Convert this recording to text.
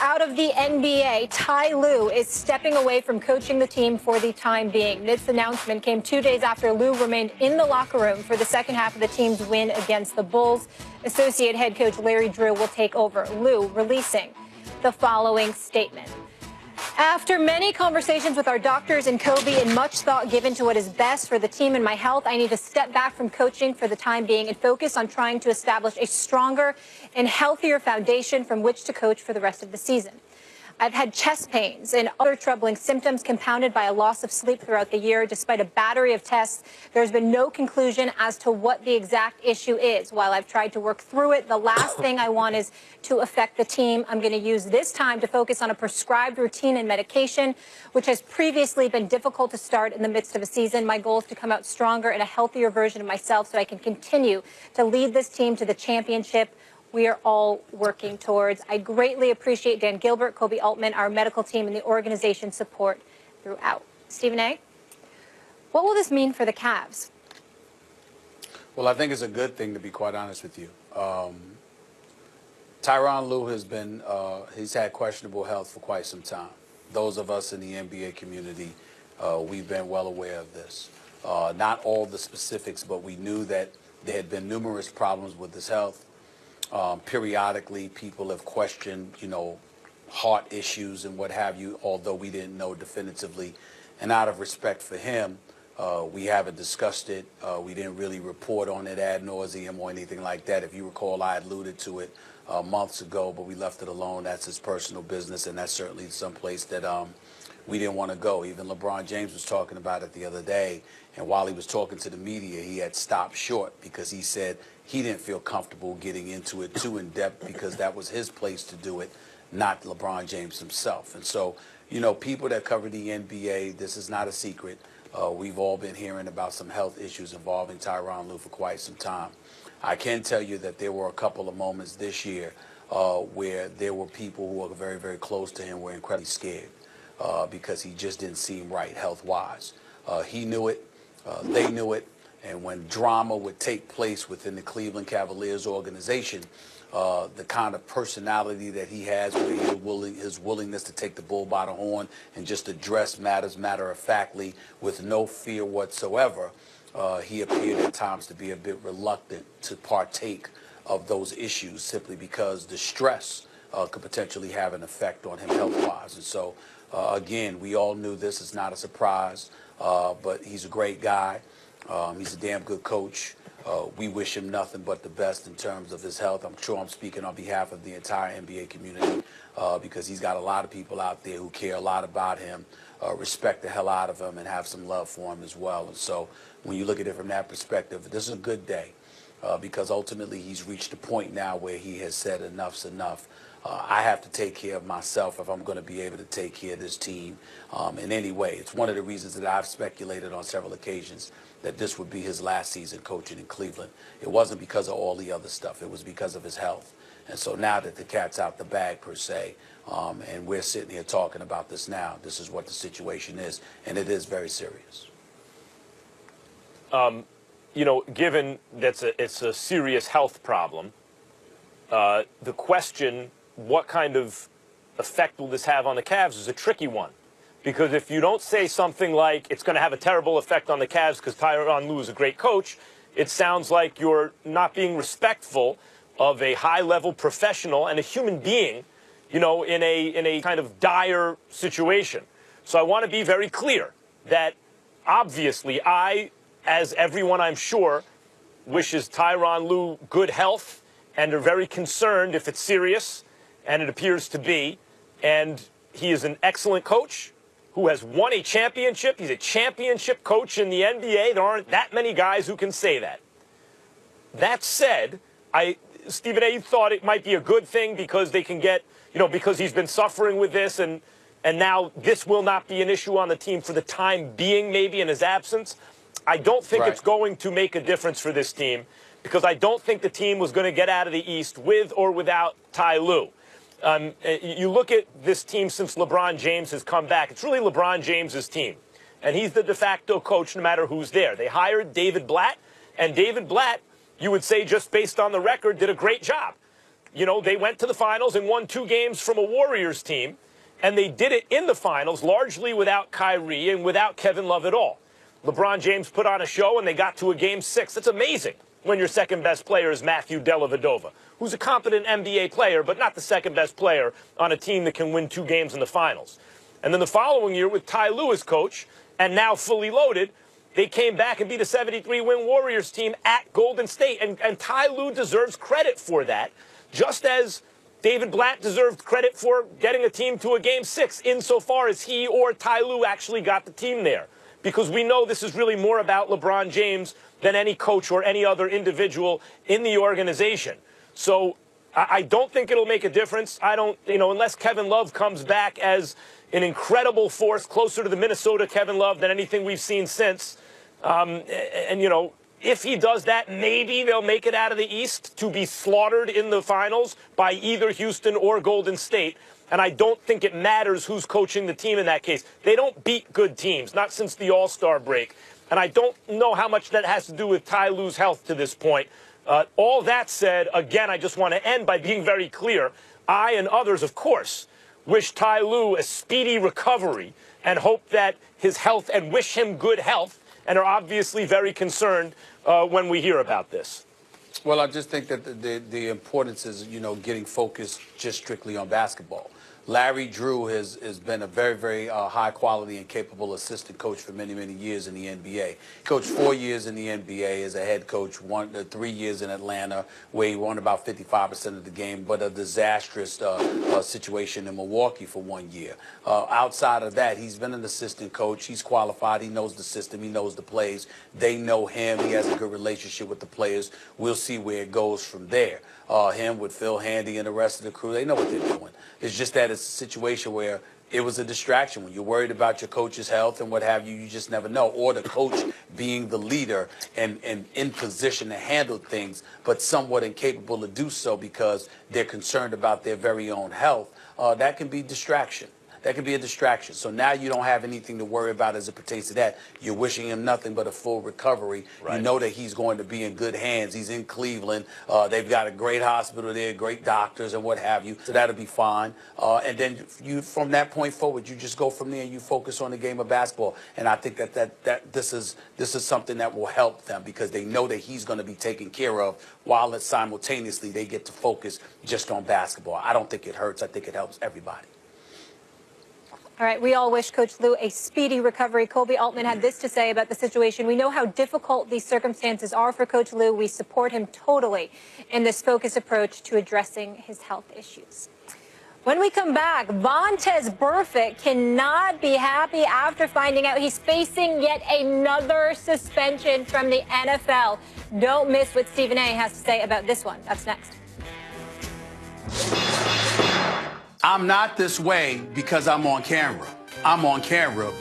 out of the NBA, Tyronn Lue is stepping away from coaching the team for the time being. This announcement came 2 days after Lue remained in the locker room for the second half of the team's win against the Bulls. Associate head coach Larry Drew will take over. Lue releasing the following statement. After many conversations with our doctors and Kobe and much thought given to what is best for the team and my health, I need to step back from coaching for the time being and focus on trying to establish a stronger and healthier foundation from which to coach for the rest of the season. I've had chest pains and other troubling symptoms compounded by a loss of sleep throughout the year. Despite a battery of tests, there's been no conclusion as to what the exact issue is. While I've tried to work through it, the last thing I want is to affect the team. I'm going to use this time to focus on a prescribed routine and medication, which has previously been difficult to start in the midst of a season. My goal is to come out stronger and a healthier version of myself so I can continue to lead this team to the championship we are all working towards. I greatly appreciate Dan Gilbert, Kobe Altman, our medical team, and the organization's support throughout. Stephen A., what will this mean for the Cavs? Well, I think it's a good thing, to be quite honest with you. Tyronn Lue has been, he's had questionable health for quite some time. Those of us in the NBA community, we've been well aware of this. Not all the specifics, but we knew that there had been numerous problems with his health. Periodically, people have questioned, heart issues and what have you, although we didn't know definitively. And out of respect for him, we haven't discussed it. We didn't really report on it ad nauseum or anything like that. If you recall, I alluded to it months ago, but we left it alone. That's his personal business, and that's certainly someplace that we didn't want to go. Even LeBron James was talking about it the other day, and while he was talking to the media, he had stopped short because he said he didn't feel comfortable getting into it too in depth because that was his place to do it, not LeBron James himself. And so, people that cover the NBA, this is not a secret. We've all been hearing about some health issues involving Tyronn Lue for quite some time. I can tell you that there were a couple of moments this year where there were people who were very, very close to him were incredibly scared because he just didn't seem right health-wise. He knew it. They knew it. And when drama would take place within the Cleveland Cavaliers organization, the kind of personality that he has, where his willingness to take the bull by the horn and just address matters matter-of-factly with no fear whatsoever, he appeared at times to be a bit reluctant to partake of those issues simply because the stress could potentially have an effect on him health-wise. And so, again, we all knew this is not a surprise, but he's a great guy. He's a damn good coach. We wish him nothing but the best in terms of his health. I'm sure I'm speaking on behalf of the entire NBA community because he's got a lot of people out there who care a lot about him, respect the hell out of him, and have some love for him as well. And so when you look at it from that perspective, this is a good day because ultimately he's reached a point now where he has said enough's enough. I have to take care of myself if I'm going to be able to take care of this team in any way. It's one of the reasons that I've speculated on several occasions that this would be his last season coaching in Cleveland. It wasn't because of all the other stuff. It was because of his health. And so now that the cat's out the bag, per se, and we're sitting here talking about this now, this is what the situation is, and it is very serious. Given that it's a serious health problem, the question, what kind of effect will this have on the Cavs, is a tricky one. Because if you don't say something like it's going to have a terrible effect on the Cavs because Tyronn Lue is a great coach, it sounds like you're not being respectful of a high-level professional and a human being, in a kind of dire situation. So I want to be very clear that obviously I, as everyone I'm sure, wishes Tyronn Lue good health and are very concerned if it's serious, and it appears to be. And he is an excellent coach who has won a championship. He's a championship coach in the NBA. There aren't that many guys who can say that. That said, Stephen A., thought it might be a good thing because they can get, because he's been suffering with this, and now this will not be an issue on the team for the time being, maybe in his absence. I don't think it's going to make a difference for this team because I don't think the team was going to get out of the East with or without Ty Lue. You look at this team since LeBron James has come back, it's really LeBron James's team. And he's the de facto coach no matter who's there. They hired David Blatt, and David Blatt, you would say just based on the record, did a great job. You know, they went to the finals and won 2 games from a Warriors team, and they did it in the finals largely without Kyrie and without Kevin Love at all. LeBron James put on a show, and they got to a Game 6. That's amazing when your second-best player is Matthew Dellavedova, who's a competent NBA player, but not the second-best player on a team that can win 2 games in the finals. And then the following year, with Ty Lue as coach, and now fully loaded, they came back and beat a 73-win Warriors team at Golden State. And Ty Lue deserves credit for that, just as David Blatt deserved credit for getting a team to a Game 6, insofar as he or Ty Lue actually got the team there. Because we know this is really more about LeBron James than any coach or any other individual in the organization. So I don't think it'll make a difference. I don't, unless Kevin Love comes back as an incredible force, closer to the Minnesota Kevin Love than anything we've seen since. If he does that, maybe they'll make it out of the East to be slaughtered in the finals by either Houston or Golden State. And I don't think it matters who's coaching the team in that case. They don't beat good teams, not since the All-Star break. And I don't know how much that has to do with Ty Lue's health to this point. All that said, again, I just want to end by being very clear. I and others, of course, wish Ty Lue a speedy recovery and hope that his health, and wish him good health, and are obviously very concerned when we hear about this. Well, I just think that the importance is, getting focused just strictly on basketball. Larry Drew has been a very, very high-quality and capable assistant coach for many, many years in the NBA. He coached 4 years in the NBA as a head coach, 3 years in Atlanta, where he won about 55% of the game, but a disastrous situation in Milwaukee for 1 year. Outside of that, he's been an assistant coach. He's qualified. He knows the system. He knows the plays. They know him. He has a good relationship with the players. We'll see where it goes from there. Him with Phil Handy and the rest of the crew, they know what they're doing. It's just that it's a situation where it was a distraction. When you're worried about your coach's health and what have you, you just never know. Or the coach being the leader and in position to handle things, but somewhat incapable to do so because they're concerned about their very own health, that can be distraction. That can be a distraction. So now you don't have anything to worry about as it pertains to that. You're wishing him nothing but a full recovery. Right. You know that he's going to be in good hands. He's in Cleveland. They've got a great hospital there, great doctors and what have you. So that'll be fine. And then from that point forward, you just go from there and you focus on the game of basketball. And I think that this is something that will help them because they know that he's going to be taken care of while simultaneously they get to focus just on basketball. I don't think it hurts. I think it helps everybody. All right, we all wish Coach Lue a speedy recovery. Colby Altman had this to say about the situation. We know how difficult these circumstances are for Coach Lue. We support him totally in this focused approach to addressing his health issues. When we come back, Vontaze Burfict cannot be happy after finding out he's facing yet another suspension from the NFL. Don't miss what Stephen A. has to say about this one. That's next. I'm not this way because I'm on camera. I'm on camera